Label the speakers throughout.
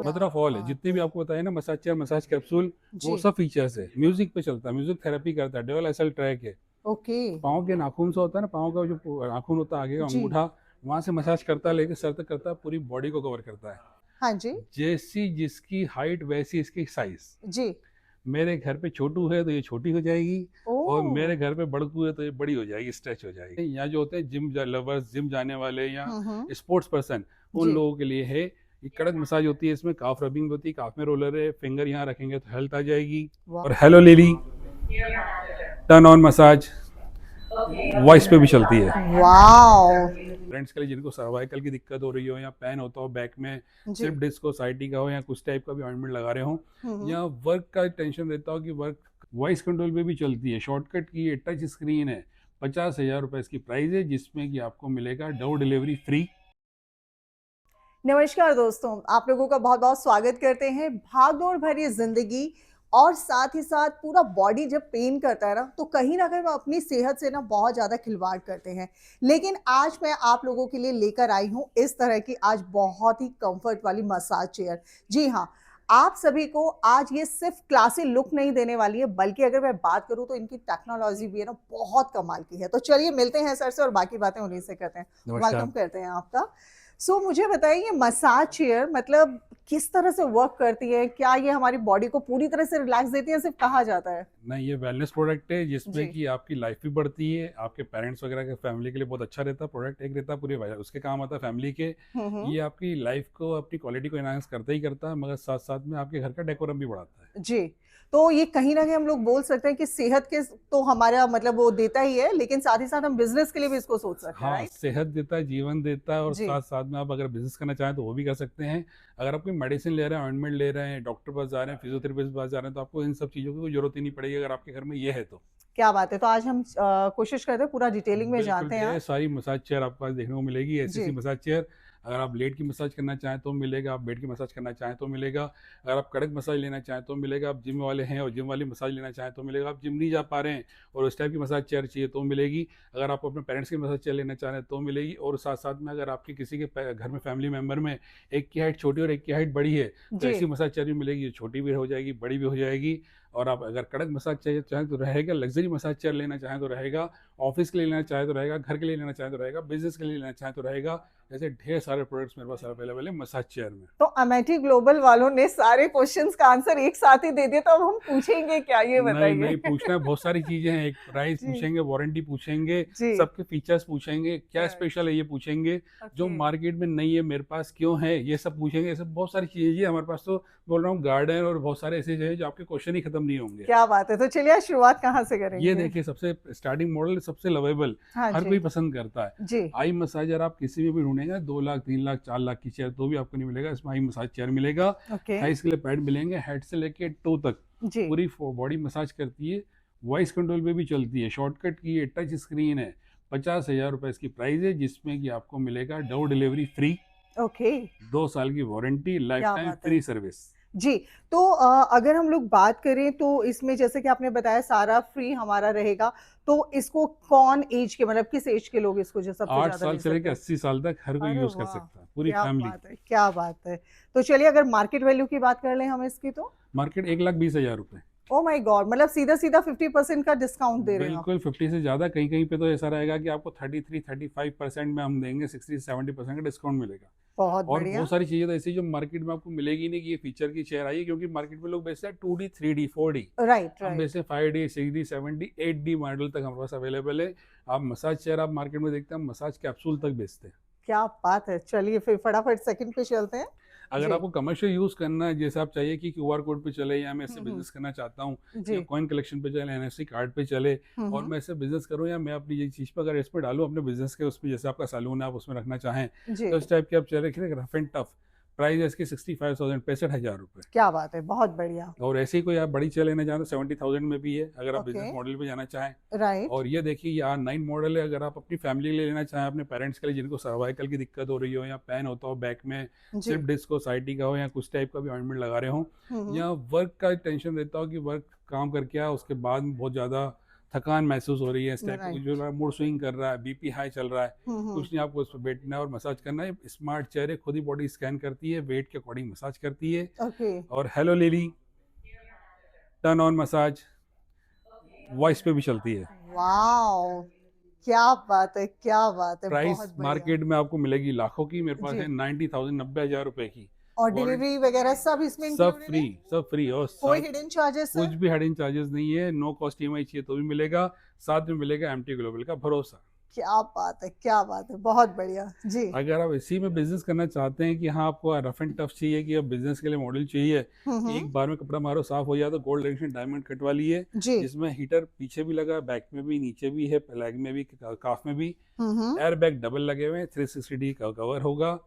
Speaker 1: Mother of all है, जितने भी आपको बताए ना, मसाज चेयर, मसाज कैप्सूल, वो
Speaker 2: जी।
Speaker 1: सब फीचर्स है। म्यूजिक पे चलता है, म्यूजिक थेरेपी करता है, डुअल एसएल ट्रैक है।
Speaker 2: ओके।
Speaker 1: पाँव के नाखून से होता है ना, पाँव का जो नाखून होता है आगे का
Speaker 2: जी।
Speaker 1: अंगूठा, वहां से मसाज करता है, लेके सर तक करता है, पूरी बॉडी को कवर करता है।
Speaker 2: हाँ जी।
Speaker 1: जैसी जिसकी हाइट वैसी इसकी साइज।
Speaker 2: जी।
Speaker 1: मेरे घर पे छोटू है तो ये छोटी हो जाएगी, और
Speaker 2: ओह!
Speaker 1: मेरे घर पे बड़कू है तो ये बड़ी हो जाएगी, स्ट्रेच हो जाएगी। यहाँ जो होते हैं जिम लवर्स, जिम जाने वाले या
Speaker 2: हुँ, हुँ।
Speaker 1: स्पोर्ट्स पर्सन, उन
Speaker 2: जी।
Speaker 1: लोगों के लिए है। ये कड़क मसाज होती है, इसमें काफ रबिंग होती है, काफ में रोलर है, फिंगर यहाँ रखेंगे तो हेल्थ आ जाएगी।
Speaker 2: वाह!
Speaker 1: और hello lily, turn on massage, voice पे भी चलती है।
Speaker 2: वॉव!
Speaker 1: फ्रेंड्स के लिए जिनको सर्वाइकल की दिक्कत हो रही हो, या पेन होता हो बैक में,
Speaker 2: जी।
Speaker 1: सिर्फ डिस्क हो, साइटी का हो, या कुछ टाइप का भी ऑइंटमेंट लगा रहे हो,
Speaker 2: हुँ, हुँ।
Speaker 1: या वर्क का टेंशन रहता हो कि वर्क, वॉइस कंट्रोल पे भी चलती है। शॉर्टकट की ये टच स्क्रीन है, 50,000 रुपए इसकी प्राइस है, जिसमें कि आपको मिलेगा डोर डिलीवरी फ्री।
Speaker 2: नमस्कार दोस्तों, आप लोगों का बहुत-बहुत स्वागत करते हैं। भाग-दौड़ भरी ज़िंदगी और साथ ही साथ पूरा बॉडी जब पेन करता है ना, तो कहीं न कहीं वो अपनी सेहत से ना बहुत ज़्यादा खिलवाड़ करते हैं। लेकिन आज मैं आप लोगों के लिए लेकर आई हूँ इस तरह की आज बहुत ही कम्फर्ट वाली मसाज चेयर। जी हाँ, आप सभी को आज ये सिर्फ़ क्लासी लुक नहीं देने वाली है, बल्कि अगर मैं बात करूँ तो इनकी टेक्नोलॉज़ी भी है ना बहुत कमाल की है। तो चलिए मिलते हैं सर से और बाकी बातें उन्हीं से करते हैं।
Speaker 1: नमस्कार।
Speaker 2: वेलकम करते हैं आपका। मुझे बताइए ये मसाज चेयर मतलब किस तरह से वर्क करती है? क्या ये हमारी बॉडी को पूरी तरह से रिलैक्स देती है, सिर्फ़ कहा जाता है?
Speaker 1: नहीं, ये वेलनेस प्रोडक्ट है, जिसमें
Speaker 2: जी।
Speaker 1: कि आपकी लाइफ भी बढ़ती है, आपके पेरेंट्स वगैरह के फैमिली के लिए बहुत अच्छा रहता है प्रोडक्ट। एक रहता है पूरे उसके काम आता है फैमिली के।
Speaker 2: हुँ, हुँ।
Speaker 1: ये आपकी लाइफ को, अपनी क्वालिटी को एनहांस करता ही करता है, मगर साथ साथ में आपके घर का डेकोरम भी बढ़ाता है।
Speaker 2: जी। तो ये कहीं न कहीं हम लोग बोल सकते हैं कि सेहत के तो हमारा मतलब वो देता ही है, लेकिन साथ ही साथ हम बिज़नेस के लिए भी इसको सोच सकते हैं,
Speaker 1: हाँ,
Speaker 2: राइट?
Speaker 1: सेहत देता है, जीवन देता है, और
Speaker 2: जी।
Speaker 1: साथ साथ में आप अगर बिजनेस करना चाहें तो वो भी कर सकते हैं। अगर आप कोई मेडिसिन ले रहे हैं, ऑइंटमेंट ले रहे हैं, डॉक्टर के पास जा रहे हैं, फिजियोथेरेपिस्ट के पास जा रहे हैं, तो आपको इन सब चीज़ों की कोई जरूरत ही नहीं पड़ेगी, अगर आपके घर में ये है तो।
Speaker 2: क्या बात है! तो आज हम कोशिश करते हैं पूरा डिटेलिंग में
Speaker 1: बिल्कुल,
Speaker 2: जानते हैं
Speaker 1: ढेर
Speaker 2: आज।
Speaker 1: सारी मसाज चेयर आपको पास देखने को मिलेगी, ऐसी-ऐसी
Speaker 2: जी।
Speaker 1: Massage chair. अगर आप लेट की मसाज करना चाहें तो मिलेगा, आप बेड की मसाज करना चाहें तो मिलेगा। अगर आप कड़क मसाज लेना चाहें तो मिलेगा, आप जिम वाले हैं और जिम वाली मसाज लेना चाहें तो मिलेगा, आप जिम नहीं जा पा रहे हैं और उस टाइप की मसाज चेयर चाहिए तो मिलेगी। अगर आप अपने पेरेंट्स की मसाज चेयर लेना चाह रहे हैं तो मिलेगी, और साथ-साथ में अगर आपके किसी के घर में फैमिली मेंबर में एक की हाइट छोटी और एक की हाइट बड़ी है, तो
Speaker 2: जी।
Speaker 1: ऐसी मसाज चेयर भी मिलेगी, जो छोटी भी हो जाएगी, बड़ी भी हो जाएगी। और आप अगर कड़क मसाज चाहिए चाहें तो रहेगा, लग्ज़री मसाज चेयर लेना चाहें तो रहेगा, ऑफिस के लिए लेना चाहे तो रहेगा, घर के लिए लेना चाहे तो रहेगा, बिजनेस के लिए लेना चाहे तो रहेगा। ऐसे ढेर सारे प्रोडक्ट्स मेरे पास अवेलेबल है मसाज चेयर में।
Speaker 2: तो अमेठी ग्लोबल वालों ने सारे क्वेश्चंस का आंसर एक साथ ही दे दिया, तो अब हम पूछेंगे क्या ये
Speaker 1: नहीं,
Speaker 2: बताइए?
Speaker 1: नहीं पूछना है, बहुत सारी चीज़ें हैं। एक प्राइस
Speaker 2: जी।
Speaker 1: पूछेंगे, वारंटी पूछेंगे,
Speaker 2: जी।
Speaker 1: सबके फीचर्स पूछेंगे, क्या
Speaker 2: राइट।
Speaker 1: स्पेशल है ये पूछेंगे, जो
Speaker 2: ओके।
Speaker 1: मार्केट में नहीं है मेरे पास क्यों है, ये सब पूछेंगे। ऐसे बहुत सारी चीज़ें जी हमारे पास, तो बोल रहा हूँ गार्डन और बहुत सारे ऐसे हैं जो आपके क्वेश्चन ही खत्म नहीं होंगे।
Speaker 2: क्या बात है! तो चलिए आज शुरुआत कहाँ से
Speaker 1: ये
Speaker 2: करेंगे?
Speaker 1: देखिए, सबसे स्टार्टिंग मॉडल सबसे लवेबल,
Speaker 2: हाँ
Speaker 1: हर
Speaker 2: जी।
Speaker 1: कोई पसंद करता है।
Speaker 2: जी।
Speaker 1: आई मसाजर आप किसी में भी ढूंढेंगे 2 लाख, 3 लाख, 4 लाख की चेयर तो भी आपको नहीं मिलेगा, इसमें आई मसाज चेयर मिलेगा।
Speaker 2: ओके।
Speaker 1: थाइस के लिए पैड मिलेंगे, हेड से लेके टो तक
Speaker 2: जी।
Speaker 1: पूरी बॉडी मसाज करती है। वॉइस कंट्रोल पे भी चलती है, शॉर्टकट की ये टच स्क्रीन है। 50,000 रुपए इसकी प्राइस है, जिसमें कि आपको मिलेगा डोर डिलीवरी फ्री,
Speaker 2: ओके।
Speaker 1: 2 साल की वारंटी, लाइफ
Speaker 2: क्या
Speaker 1: टाइम
Speaker 2: बात है!
Speaker 1: Free service.
Speaker 2: जी। तो अगर हम लोग बात करें तो इसमें जैसे कि आपने बताया सारा फ्री हमारा रहेगा, तो इसको कौन ऐज के मतलब किस ऐज के लोग इसको जो सबसे
Speaker 1: 8
Speaker 2: ज़्यादा
Speaker 1: साल
Speaker 2: ले
Speaker 1: से लेके
Speaker 2: सकते हैं?
Speaker 1: 80 साल तक हर कोई
Speaker 2: अरे
Speaker 1: यूज़ कर
Speaker 2: वाह!
Speaker 1: सकता है, पूरी
Speaker 2: क्या
Speaker 1: फैमिली।
Speaker 2: बात है, क्या बात है! तो चलिए अगर मार्केट वैल्यू की बात कर लें हम इसकी तो?
Speaker 1: मार्केट 1,20,000 रुपए।
Speaker 2: Oh my God! मतलब सीधा-सीधा 50% का डिस्काउंट दे रहे हैं आप।
Speaker 1: बिल्कुल 50 से ज़्यादा, कहीं-कहीं पे तो ऐसा रहेगा कि आपको 33-35% में हम देंगे, 60-70% का डिस्काउंट मिलेगा।
Speaker 2: बहुत
Speaker 1: और
Speaker 2: बढ़िया।
Speaker 1: बहुत सारी चीज़ें तो ऐसी जो मार्केट में आपको मिलेगी नहीं, कि ये फीचर की चेयर आई है, क्योंकि मार्केट में लोग बेचते हैं 2D, 3D, 4D।
Speaker 2: राइट,
Speaker 1: हम
Speaker 2: राइट।
Speaker 1: बेचते हैं 5D, 6D, 7D, 8D model तक हमारे पास अवेलेबल है। आप मसाज चेयर आप मार्केट में देखते हैं, हम मसाज कैप्सूल तक बेचते हैं।
Speaker 2: क्या बात है! चलिए फिर फटाफट सेकंड पे चलते हैं।
Speaker 1: अगर
Speaker 2: जी।
Speaker 1: आपको कमर्शियल यूज़ करना है, जैसे आप चाहिए कि क्यूआर कोड पे चले, या मैं इससे
Speaker 2: हुँ, हुँ।
Speaker 1: बिज़नेस करना चाहता हूँ, या
Speaker 2: जी।
Speaker 1: कॉइन कलेक्शन पे चले, एनएफसी कार्ड पे चले,
Speaker 2: हुँ,
Speaker 1: और
Speaker 2: हुँ।
Speaker 1: मैं इससे बिज़नेस करूँ, या मैं अपनी ये चीज़ पे अगर इस पे डालूँ अपने बिज़नेस के उसमें, जैसे आपका सैलून है आप उसमें रखना चाहें,
Speaker 2: जी।
Speaker 1: तो इस टाइप की आप चेयर रखिए, रफ एंड टफ। प्राइस है इसकी 65,000, 65,000 रुपये।
Speaker 2: क्या बात है! बहुत बढ़िया।
Speaker 1: और ऐसे ही कोई आप बड़ी चेयर लेना चाहें तो 70,000 में भी है, अगर आप
Speaker 2: ओके।
Speaker 1: बिज़नेस मॉडल पे जाना चाहें।
Speaker 2: राइट।
Speaker 1: और ये देखिए, ये R9 मॉडल है, अगर आप अपनी फैमिली के लिए लेना चाहें, अपने पेरेंट्स के लिए जिनको सर्वाइकल की दिक्कत हो रही हो, या पेन होता हो बैक में,
Speaker 2: जी।
Speaker 1: सिर्फ डिस्क हो, साइटी का हो, या कुछ टाइप का भी ऑइंटमेंट लगा रहे हो,
Speaker 2: हुँ, हुँ।
Speaker 1: या वर्क का टेंशन रहता हो कि वर्क काम करके आया उसके बाद बहुत ज़्यादा थकान महसूस हो रही है, स्टेप
Speaker 2: राइट।
Speaker 1: जो मूड स्विंग कर रहा है, बीपी हाई चल रहा है,
Speaker 2: हम्म।
Speaker 1: कुछ नहीं, आपको उस पर बैठना है और मसाज करना है। स्मार्ट चेयर है, खुद ही बॉडी स्कैन करती है, वेट के अकॉर्डिंग मसाज करती है।
Speaker 2: ओके।
Speaker 1: और hello lily, turn on massage, voice पे भी चलती है।
Speaker 2: वाओ, क्या बात है, क्या बात है,
Speaker 1: प्राइस
Speaker 2: बहुत बढ़िया।
Speaker 1: मार्केट में आपको मिलेगी लाखों की, मेरे पास
Speaker 2: जी।
Speaker 1: है 90,000, 90,000 रुपए की।
Speaker 2: और
Speaker 1: वारंटी
Speaker 2: डिलीवरी वगैरह सब इसमें
Speaker 1: सब
Speaker 2: इंक्लूडेड
Speaker 1: फ्री,
Speaker 2: है?
Speaker 1: सब फ्री। और
Speaker 2: कोई
Speaker 1: साथ
Speaker 2: हिडन चार्जेस
Speaker 1: कुछ
Speaker 2: सर?
Speaker 1: भी हिडन चार्जेस नहीं है। नो कॉस्ट ईएमआई चाहिए तो भी मिलेगा, साथ में मिलेगा एमटी ग्लोबल का भरोसा।
Speaker 2: क्या बात है, क्या बात है, बहुत बढ़िया जी।
Speaker 1: अगर आप इसी में बिजनेस करना चाहते हैं कि हाँ आपको रफ एंड टफ चाहिए, कि अब बिजनेस के लिए मॉडल चाहिए कि एक बार में कपड़ा मारो साफ हो जाए, तो गोल्ड एडिशन डायमंड कट वाली है,
Speaker 2: जी।
Speaker 1: जिसमें हीटर पीछे भी लगा, बैक में भी, नीचे भी है, लेग में भी, काफ में भी।
Speaker 2: हम्म।
Speaker 1: एयर बैग डबल लगे हुए हैं, 360 का कवर होगा।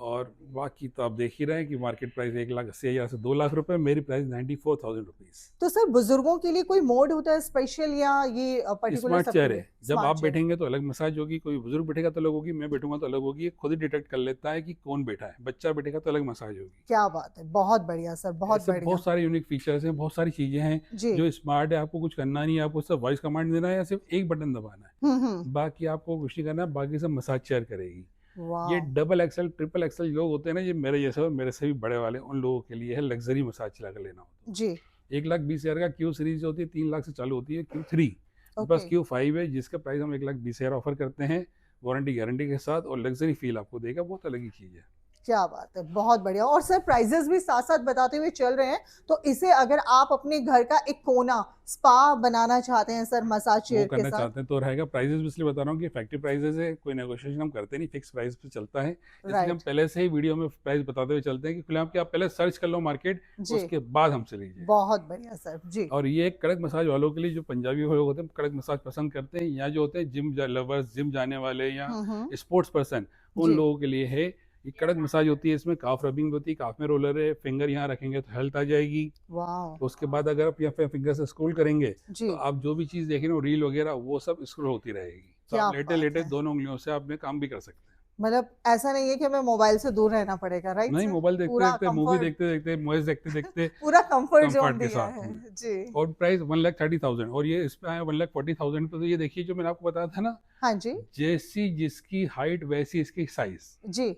Speaker 1: और बाकी तो आप देख ही रहे हैं कि मार्केट प्राइस 1,80,000 से 2 लाख रुपए, मेरी प्राइस 94,000 रुपीज।
Speaker 2: तो सर बुजुर्गों के लिए कोई मोड होता है स्पेशल, या ये पर्टिकुलर
Speaker 1: स्मार्ट
Speaker 2: सबके
Speaker 1: चेयर
Speaker 2: लिए?
Speaker 1: है, जब
Speaker 2: स्मार्ट
Speaker 1: आप
Speaker 2: चेयर।
Speaker 1: बैठेंगे तो अलग मसाज होगी, कोई बुजुर्ग बैठेगा तो अलग होगी, मैं बैठूंगा तो अलग होगी, ये खुद ही डिटेक्ट कर लेता है कि कौन बैठा है, बच्चा बैठेगा तो अलग मसाज होगी।
Speaker 2: क्या बात है, बहुत बढ़िया सर, बहुत
Speaker 1: ऐसे
Speaker 2: बढ़िया
Speaker 1: बहुत सारे यूनिक फीचर्स हैं, बहुत सारी चीजें हैं
Speaker 2: जी।
Speaker 1: जो स्मार्ट है। आपको कुछ करना नहीं है, आपको सिर्फ वॉइस कमांड देना है या सिर्फ एक बटन दबाना है,
Speaker 2: हम्म।
Speaker 1: बाकी आपको कुछ नहीं करना है, बाकी सब मसाज चेयर करेगी। ये
Speaker 2: वाह।
Speaker 1: डबल एक्सल ट्रिपल एक्सल लोग होते हैं ना, ये मेरे जैसे और मेरे से भी बड़े वाले, उन लोगों के लिए है लग्जरी मसाज चला कर लेना हो तो।
Speaker 2: जी।
Speaker 1: 1,20,000 का क्यू सीरीज होती है, 3 लाख से चालू होती है Q3, बस
Speaker 2: ओके।
Speaker 1: Q5 है जिसका प्राइस हम 1,20,000 ऑफर करते हैं, वारंटी गारंटी के साथ, और लग्जरी फील आपको देगा, बहुत अलग ही चीज़ है।
Speaker 2: क्या बात है, बहुत बढ़िया। और सर प्राइजेस भी साथ साथ बताते हुए चल रहे हैं, तो इसे अगर आप अपने घर का एक कोना स्पा बनाना चाहते हैं सर मसाज
Speaker 1: वो
Speaker 2: चेयर के
Speaker 1: करना
Speaker 2: साथ।
Speaker 1: चाहते हैं तो रहेगा। प्राइजेस भी इसलिए बता रहा हूँ कि फैक्ट्री प्राइजेस है, कोई नेगोशिएशन हम करते नहीं, फिक्स प्राइस पे चलता है, इसलिए हम
Speaker 2: राइट
Speaker 1: पहले से ही वीडियो में प्राइस बताते हुए चलते हैं कि खुले आप पहले सर्च कर लो मार्केट,
Speaker 2: जी।
Speaker 1: उसके बाद हमसे लीजिए।
Speaker 2: बहुत बढ़िया सर जी।
Speaker 1: और ये एक कड़क मसाज वालों के लिए, जो पंजाबी लोग होते हैं कड़क मसाज पसंद करते हैं, या जो होते हैं जिम लवर्स, जिम जाने वाले या स्पोर्ट्स पर्सन, उन
Speaker 2: जी।
Speaker 1: लोगों के लिए है। ये कड़क मसाज होती है, इसमें काफ रबिंग होती है, काफ में रोलर है, फिंगर यहाँ रखेंगे तो हेल्थ आ जाएगी।
Speaker 2: वाह।
Speaker 1: उसके बाद अगर आप यहाँ फिंगर से स्क्रॉल करेंगे
Speaker 2: जी।
Speaker 1: तो आप जो भी चीज़ देखें ना, रील वगैरह, वो सब स्क्रॉल होती रहेगी, तो
Speaker 2: क्या
Speaker 1: आप लेटे
Speaker 2: बात
Speaker 1: लेटे
Speaker 2: है,
Speaker 1: दोनों उंगलियों से अपने काम भी कर सकते हैं।
Speaker 2: मतलब ऐसा नहीं है कि हमें मोबाइल से दूर रहना पड़ेगा, राइट
Speaker 1: नहीं,
Speaker 2: सर?
Speaker 1: मोबाइल देखते
Speaker 2: पूरा
Speaker 1: देखते, मूवी
Speaker 2: कंफर्ट,
Speaker 1: देखते देखते, मूवीज देखते देखते,
Speaker 2: पूरा कंफर्ट जोन
Speaker 1: कंफर्ट के
Speaker 2: दिया
Speaker 1: साथ
Speaker 2: है
Speaker 1: में।
Speaker 2: जी।
Speaker 1: और प्राइस 1,30,000, और ये इस पे आया 1,40,000 पे। तो ये देखिए जो मैंने आपको बताया था ना,
Speaker 2: हाँ जी।
Speaker 1: जैसी जिसकी हाइट वैसी इसकी साइज।
Speaker 2: जी।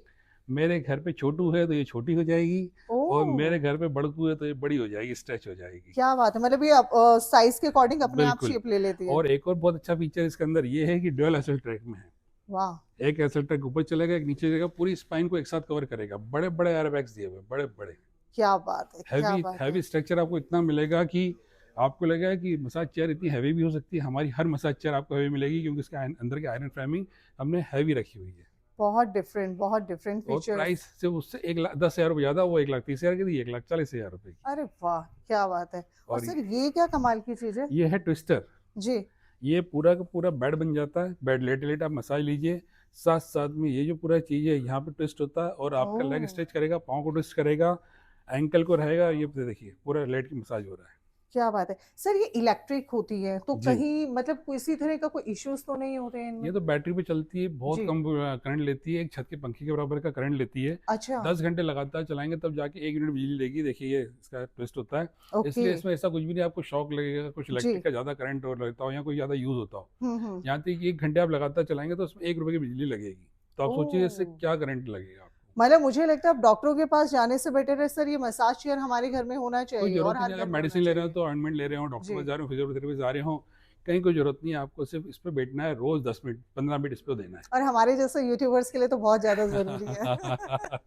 Speaker 1: मेरे घर पे छोटू है तो ये छोटी हो जाएगी, और
Speaker 2: ओह,
Speaker 1: मेरे घर पे बड़कू है तो ये बड़ी हो जाएगी, स्ट्रेच हो जाएगी।
Speaker 2: क्या बात है, मतलब ये साइज के अकॉर्डिंग अपने आप
Speaker 1: बिल्कुल।
Speaker 2: शेप ले लेती है।
Speaker 1: और एक और बहुत अच्छा फीचर इसके अंदर ये है कि ड्यूअल एसल ट्रैक में है।
Speaker 2: वाह।
Speaker 1: एक एसल ट्रैक ऊपर चलेगा, एक नीचे जाएगा, पूरी स्पाइन को एक साथ कवर करेगा। बड़े बड़े एयरबैग्स दिए हुए, बड़े बड़े
Speaker 2: क्या बात है, क्या
Speaker 1: हैवी
Speaker 2: बात
Speaker 1: हैवी
Speaker 2: है।
Speaker 1: स्ट्रक्चर आपको इतना मिलेगा कि आपको लगेगा कि मसाज चेयर इतनी हैवी भी हो सकती है। हमारी हर मसाज चेयर आपको हैवी मिलेगी, क्योंकि इसके अंदर की आयरन फ्रेमिंग हमने हैवी रखी हुई है।
Speaker 2: बहुत डिफरेंट
Speaker 1: और
Speaker 2: फीचर्स।
Speaker 1: प्राइस से उससे 1,10,000 रुपये ज़्यादा, वो 1,30,000 की थी, 1,40,000 रुपये की।
Speaker 2: अरे वाह, क्या बात है। और
Speaker 1: और
Speaker 2: सर ये क्या कमाल की चीज है?
Speaker 1: ये है ट्विस्टर।
Speaker 2: जी।
Speaker 1: ये पूरा का पूरा बेड बन जाता है, बेड लेटे लेटे आप मसाज लीजिए, साथ साथ में ये जो पूरा चीज़ है यहाँ पे ट्विस्ट होता है, और आपका लेग
Speaker 2: ओह,
Speaker 1: स्ट्रेच करेगा, पाँव को ट्विस्ट करेगा, एंकल को रहेगा। ये देखिए पूरा लेट की मसाज हो रहा है।
Speaker 2: क्या बात है सर। ये इलेक्ट्रिक होती है तो
Speaker 1: जी,
Speaker 2: कहीं मतलब किसी तरह का कोई इश्यूज तो नहीं होते हैं
Speaker 1: ये
Speaker 2: इनमें?
Speaker 1: तो बैटरी पे चलती है, बहुत
Speaker 2: जी।
Speaker 1: कम करंट लेती है, एक छत के पंखे के बराबर का करंट लेती है।
Speaker 2: अच्छा।
Speaker 1: 10 घंटे लगातार चलाएंगे तब जाके 1 यूनिट बिजली लेगी। देखिए ये इसका ट्विस्ट होता है,
Speaker 2: ओके।
Speaker 1: इसलिए इसमें ऐसा कुछ भी नहीं आपको शॉक लगेगा, कुछ
Speaker 2: जी।
Speaker 1: इलेक्ट्रिक का ज़्यादा करंट और लगता हो या कोई ज़्यादा यूज़ होता हो।
Speaker 2: हम्म।
Speaker 1: यहाँ तक कि 1 घंटे आप लगातार चलाएंगे तो उसमें 1 रुपये की बिजली लगेगी, तो आप सोचिए इससे
Speaker 2: ओह,
Speaker 1: क्या करंट लगेगा आपको।
Speaker 2: मतलब मुझे लगता है अब डॉक्टरों के पास जाने से बेटर है सर ये मसाज चेयर हमारे घर में होना
Speaker 1: कोई
Speaker 2: चाहिए,
Speaker 1: जरूरत
Speaker 2: और
Speaker 1: ही
Speaker 2: हर
Speaker 1: नहीं,
Speaker 2: घर
Speaker 1: अगर
Speaker 2: में होना
Speaker 1: मेडिसिन ले रहे हो
Speaker 2: चाहिए
Speaker 1: तो ऑइंटमेंट ले रहे हो, डॉक्टर के
Speaker 2: जी।
Speaker 1: पास जा रहे हो, फिजियोथेरेपी जा रहे हो, कहीं कोई जरूरत नहीं है आपको, सिर्फ इस पे बैठना है, रोज 10 मिनट 15 मिनट इस पे देना
Speaker 2: और हमारे जैसे यूट्यूबर्स के लिए तो बहुत ज्यादा जरूरी है।
Speaker 1: है।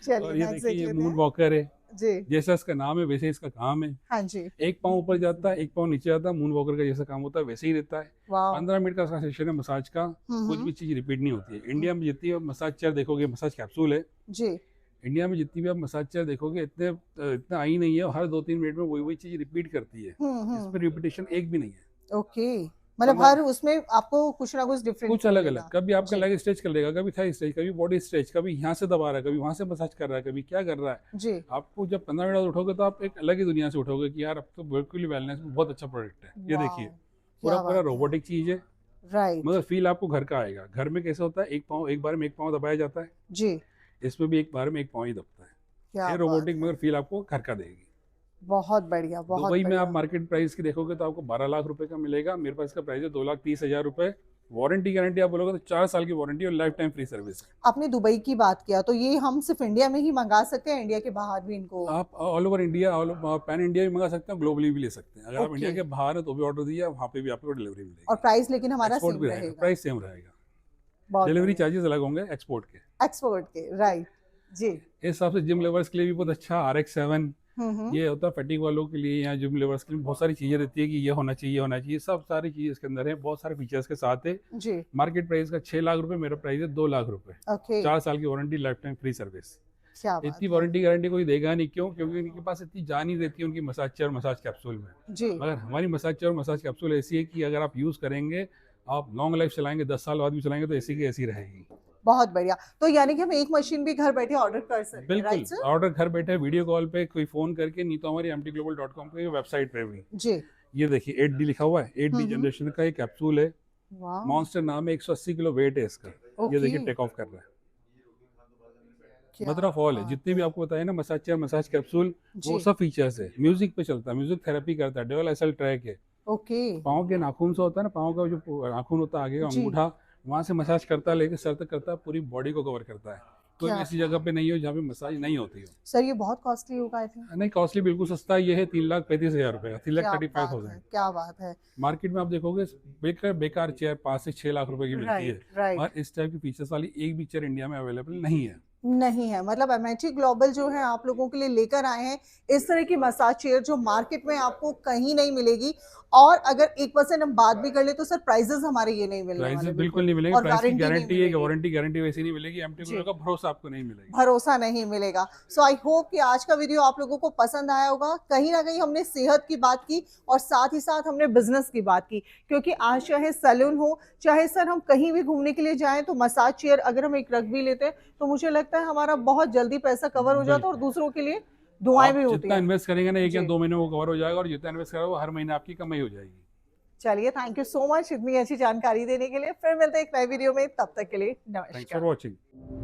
Speaker 2: चलिए
Speaker 1: और ये
Speaker 2: नेक्स्ट
Speaker 1: देखिए
Speaker 2: देख
Speaker 1: ये
Speaker 2: लेते
Speaker 1: मून
Speaker 2: हैं
Speaker 1: वॉकर है,
Speaker 2: जी।
Speaker 1: जैसा इसका नाम है वैसे इसका काम है।
Speaker 2: हाँ जी।
Speaker 1: एक पाँव ऊपर जाता है, एक पाँव नीचे जाता है, मून वॉकर का जैसा काम होता है वैसे ही रहता है।
Speaker 2: वाह।
Speaker 1: 15 मिनट का सेशन है मसाज का, कुछ भी चीज़ रिपीट नहीं होती है। इंडिया में जितनी आप मसाज चेयर देखोगे, मसाज कैप्सूल है,
Speaker 2: जी।
Speaker 1: इंडिया में जितनी भी आप मसाज चेयर देखोगे इतना आई नहीं है, और हर 2-3 मिनट में वही वही चीज़ रिपीट करती है। इसमें रिपीटेशन एक भी नहीं है।
Speaker 2: ओके, मतलब
Speaker 1: समझ,
Speaker 2: हर उसमें आपको कुछ ना कुछ डिफरेंट
Speaker 1: कुछ अलग अलग, कभी आपका
Speaker 2: जी।
Speaker 1: लेग स्ट्रेच कर लेगा, कभी थाई स्ट्रेच, कभी बॉडी स्ट्रेच, कभी यहाँ से दबा रहा है, कभी वहाँ से मसाज कर रहा है, कभी क्या कर रहा है।
Speaker 2: जी।
Speaker 1: आपको जब 15 मिनट बाद उठोगे तो आप एक अलग ही दुनिया से उठोगे कि यार अब तो बिल्कुल ही वेलनेस में बहुत अच्छा प्रोडक्ट है। ये देखिए पूरा
Speaker 2: क्या
Speaker 1: पूरा
Speaker 2: बात है।
Speaker 1: रोबोटिक चीज़ है,
Speaker 2: राइट
Speaker 1: मगर फील आपको घर का आएगा। घर में कैसे होता है, एक पाँव एक बार में एक पाँव दबाया जाता है,
Speaker 2: जी।
Speaker 1: इसमें भी एक बार में एक पाँव ही दबता है।
Speaker 2: क्या
Speaker 1: ये
Speaker 2: बात
Speaker 1: रोबोटिक
Speaker 2: है।
Speaker 1: मगर फील आपको घर का देगी।
Speaker 2: बहुत बढ़िया, बहुत
Speaker 1: दुबई में आप
Speaker 2: बढ़िया।
Speaker 1: मार्केट प्राइस की देखोगे तो आपको 12 लाख रुपए का मिलेगा, मेरे पास का प्राइस है 2,30,000 रुपए। वारंटी गारंटी आप बोलोगे तो 4 साल की वारंटी और लाइफ टाइम फ्री सर्विस है।
Speaker 2: आपने दुबई की बात किया, तो ये हम सिर्फ इंडिया में ही मंगा सकते हैं, इंडिया के बाहर भी इनको?
Speaker 1: आप all over India, all pan India भी मंगा सकते हैं, ग्लोबली भी ले सकते हैं। अगर आप
Speaker 2: ओके।
Speaker 1: इंडिया के बाहर है तो भी ऑर्डर दीजिए, वहाँ पे भी आपको डिलीवरी
Speaker 2: और
Speaker 1: मिलेगी।
Speaker 2: प्राइस लेकिन हमारा
Speaker 1: एक्सपोर्ट
Speaker 2: सेम
Speaker 1: भी रहेगा,
Speaker 2: रहेगा?
Speaker 1: प्राइस सेम रहेगा,
Speaker 2: बहुत
Speaker 1: डिलीवरी
Speaker 2: बढ़िया।
Speaker 1: चार्जेस अलग होंगे एक्सपोर्ट के।
Speaker 2: एक्सपोर्ट के, राइट। जी।
Speaker 1: इस हिसाब से जिम लेवर्स के लिए भी बहुत अच्छा RX-7
Speaker 2: हम्म।
Speaker 1: ये होता है फैटिक वालों के लिए, या जिम लेवर्स के लिए बहुत सारी चीज़ें रहती है कि ये होना चाहिए, होना चाहिए, सब सारी चीज़ इसके अंदर है, बहुत सारे फीचर्स के साथ है।
Speaker 2: जी।
Speaker 1: मार्केट प्राइस का 6 लाख रुपए, मेरा प्राइस है 2 लाख रुपए।
Speaker 2: ओके।
Speaker 1: 4 साल की warranty, life time free service.
Speaker 2: क्या बात
Speaker 1: इतनी
Speaker 2: है।
Speaker 1: वारंटी गारंटी कोई देगा नहीं, क्यों? क्योंकि उनके पास इतनी जान ही रहती है उनकी मसाज चेयर, मसाज कैप्सूल में।
Speaker 2: जी।
Speaker 1: मगर हमारी मसाज चेयर, मसाज कैप्सूल ऐसी है कि अगर आप यूज़ करेंगे, आप लॉन्ग लाइफ चलाएंगे, 10 साल बाद भी चलाएंगे तो ऐसी की ऐसी रहेगी।
Speaker 2: बहुत बढ़िया। तो यानी कि हम एक मशीन भी घर बैठे ऑर्डर कर सकते हैं,
Speaker 1: बिल्कुल,
Speaker 2: राइट सर?
Speaker 1: ऑर्डर घर बैठे वीडियो कॉल पे, कोई फ़ोन करके, नहीं तो हमारी mtglobal.com की वेबसाइट पे भी।
Speaker 2: जी।
Speaker 1: ये देखिए 8D लिखा हुआ है, 8D जनरेशन का ये कैप्सूल है,
Speaker 2: वाह।
Speaker 1: मॉन्स्टर नाम है, 180 किलो वेट है इसका। ये देखिए
Speaker 2: ओके।
Speaker 1: टेक ऑफ कर रहा है।
Speaker 2: क्या
Speaker 1: मदर ऑफ ऑल है,
Speaker 2: बात
Speaker 1: जितने भी
Speaker 2: है।
Speaker 1: आपको बताया ना, मसाज चेयर, मसाज कैप्सूल, वो
Speaker 2: जी।
Speaker 1: सब फीचर्स है। म्यूजिक पे चलता है, म्यूजिक थेरेपी करता है, डुअल SL ट्रैक है।
Speaker 2: ओके।
Speaker 1: पाँव के नाखून से होता है ना, पाँव का जो नाखून होता है आगे का
Speaker 2: जी।
Speaker 1: अंगूठा, वहाँ से मसाज करता है, लेके सर तक करता है, पूरी बॉडी को कवर करता है। कोई
Speaker 2: क्या
Speaker 1: ऐसी
Speaker 2: बात
Speaker 1: जगह पे नहीं हो जहाँ पे मसाज नहीं होती हो।
Speaker 2: सर, ये बहुत कॉस्टली होगा आई थिंक?
Speaker 1: नहीं, कॉस्टली बिल्कुल सस्ता है, ये है 3,35,000 रुपये का,
Speaker 2: क्या बात
Speaker 1: 3,35,000।
Speaker 2: है, क्या बात है।
Speaker 1: मार्केट में आप देखोगे बेकार चेयर 5 से 6 लाख रुपए की मिलती है,
Speaker 2: राइट, राइट।
Speaker 1: और इस टाइप की फीचर्स वाली एक भी चेयर इंडिया में अवेलेबल नहीं है।
Speaker 2: नहीं है, मतलब एमएटी ग्लोबल जो है आप लोगों के लिए लेकर आए हैं इस तरह की मसाज चेयर जो मार्केट में आपको कहीं नहीं मिलेगी। और अगर 1% हम बात भी कर ले तो सर प्राइजेस हमारे ये नहीं मिलने
Speaker 1: प्राइस
Speaker 2: वाले
Speaker 1: बिल्कुल नहीं मिलेंगे,
Speaker 2: और
Speaker 1: प्राइस की
Speaker 2: वारंटी नहीं
Speaker 1: गारंटी है,
Speaker 2: मिलेगी।
Speaker 1: वारंटी गारंटी वैसी नहीं मिलेगी, MT
Speaker 2: जी।
Speaker 1: का भरोसा आपको नहीं मिलेगा।
Speaker 2: भरोसा नहीं मिलेगा। सो आई होप कि आज का वीडियो आप लोगों को पसंद आया होगा। कहीं ना कहीं हमने सेहत की बात की और साथ ही साथ हमने बिजनेस की बात की, क्योंकि आज चाहे सैलून हो, चाहे सर हम कहीं भी घूमने के लिए जाएं तो मसाज चेयर अगर हम एक रख भी लेते हैं तो मुझे लगता है हमारा बहुत जल्दी पैसा कवर हो जाता है और दूसरों के लिए दुआएं भी
Speaker 1: आप
Speaker 2: होती
Speaker 1: जितना
Speaker 2: हैं।
Speaker 1: इन्वेस्ट करेंगे ना, 1 या
Speaker 2: जी।
Speaker 1: 2 महीने वो कवर हो जाएगा, और जितना इन्वेस्ट करोगे वो हर महीने आपकी कमाई हो जाएगी।
Speaker 2: चलिए, थैंक यू सो मच इतनी अच्छी जानकारी देने के लिए। फिर मिलते हैं एक नए वीडियो में, तब तक के लिए
Speaker 1: थैंक्स फॉर
Speaker 2: नमस्कार।
Speaker 1: वॉचिंग।